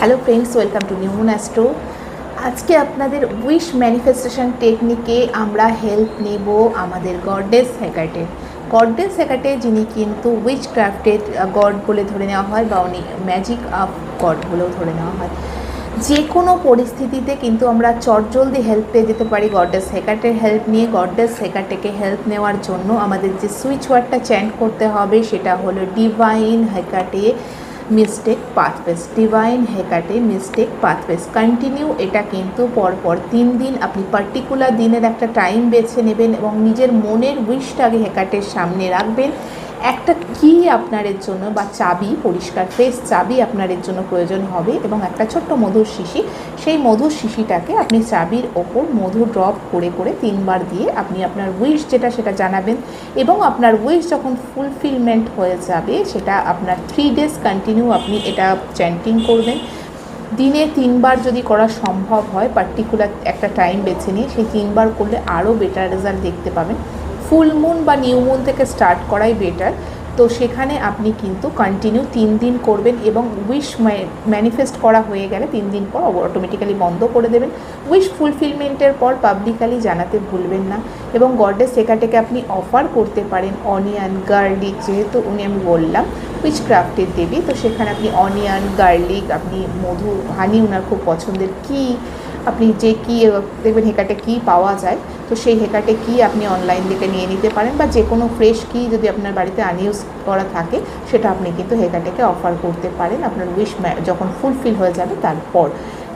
Hello friends, welcome to new moon astro. আজকে আপনাদের wish manifestation টেকনিকে আমরা হেল্প নেব আমাদের গডেস হেকাটের। গডেস হেকাটে যিনি কিন্তু উইচ ক্রাফটের গড বলে ধরে নেওয়া হয় বা উনি ম্যাজিক অফ গড বলেও ধরে নেওয়া হয়। যে কোনো পরিস্থিতিতে কিন্তু আমরা চটজলদি হেল্প পেয়ে যেতে পারি গডেস হেকাটের হেল্প নিয়ে। গডেস হেকাটেকে হেল্প নেওয়ার জন্য আমাদের যে সুইচ ওয়ার্ডটা চ্যান্ট করতে হবে সেটা হলো divine Hecate mystic pathways. Divine Hecate mystic pathways continue. এটা কিন্তু পরপর 3 দিন আপনি পার্টিকুলার দিনের একটা টাইম বেছে নেবেন এবং নিজের মনের উইশটাকে হেকাটের সামনে রাখবেন। একটা কি আপনার জন্য বা চাবি, পরিষ্কার ফ্রেশ চাবি আপনার জন্য প্রয়োজন হবে এবং একটা ছোট্ট মধুর শিশি। সেই মধুর শিশিটাকে আপনি চাবির ওপর মধু ড্রপ করে করে 3 বার দিয়ে আপনি আপনার উইশ যেটা সেটা জানাবেন এবং আপনার উইশ যখন ফুলফিলমেন্ট হয়ে যাবে সেটা আপনার 3 ডেজ কন্টিনিউ আপনি এটা চ্যান্টিং করবেন। দিনে 3 বার যদি করা সম্ভব হয়, পার্টিকুলার একটা টাইম বেছে নিয়ে সেই 3 বার করলে আরও বেটার রেজাল্ট দেখতে পাবেন। ফুল মুন বা নিউ মুন থেকে স্টার্ট করাই বেটার। তো সেখানে আপনি কিন্তু কন্টিনিউ 3 দিন করবেন এবং উইশ ম্যানিফেস্ট করা হয়ে গেলে 3 দিন পর অটোমেটিক্যালি বন্ধ করে দেবেন। উইশ ফুলফিলমেন্টের পর পাবলিকালি জানাতে ভুলবেন না। এবং গডেস হেকাটেকে আপনি অফার করতে পারেন অনিয়ন, গার্লিক, যেহেতু আমি বললাম উইচ ক্রাফটের দেবী, তো সেখানে আপনি অনিয়ন, গার্লিক, আপনি মধু, হানি ওনার খুব পছন্দের, কি আপনি যে কি দেখবেন হেকাটে কি পাওয়া যায়, তো সেই হেকাটে কি আপনি অনলাইন থেকে নিয়ে নিতে পারেন বা যে কোনো ফ্রেশ কি যদি আপনার বাড়িতে আনইউজ করা থাকে সেটা আপনি কিন্তু হেকাটেকে অফার করতে পারেন আপনার উইশ যখন ফুলফিল হয়ে যাবে তারপর।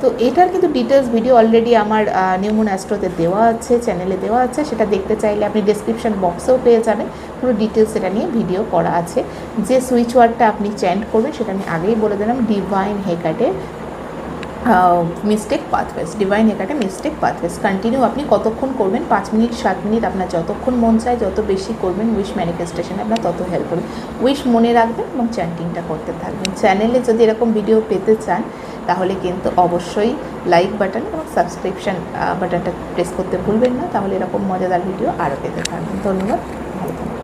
তো এটার কিন্তু ডিটেলস ভিডিও অলরেডি আমার নিউ মুন অ্যাস্ট্রোতে দেওয়া আছে, চ্যানেলে দেওয়া আছে। সেটা দেখতে চাইলে আপনি ডেসক্রিপশন বক্সেও পেয়ে যাবেন, পুরো ডিটেলস এটা নিয়ে ভিডিও করা আছে। যে সুইচ ওয়ার্ডটা আপনি চ্যান্ট করবেন সেটা আমি আগেই বলে দিলাম, divine Hecate mystic pathways. Divine Hecate mystic pathways continue আপনি কতক্ষণ করবেন, 5 মিনিট 7 মিনিট, আপনার যতক্ষণ মন চায় যত বেশি করবেন উইশ ম্যানিফেস্টেশনে আপনার তত হেল্প করবে। উইশ মনে রাখবেন এবং চ্যান্টিংটা করতে থাকবেন। চ্যানেলে যদি এরকম ভিডিও পেতে চান তাহলে কিন্তু অবশ্যই লাইক বাটন এবং সাবস্ক্রিপশন বাটনটা প্রেস করতে ভুলবেন না, তাহলে এরকম মজাদার ভিডিও আরও পেতে থাকবেন। ধন্যবাদ।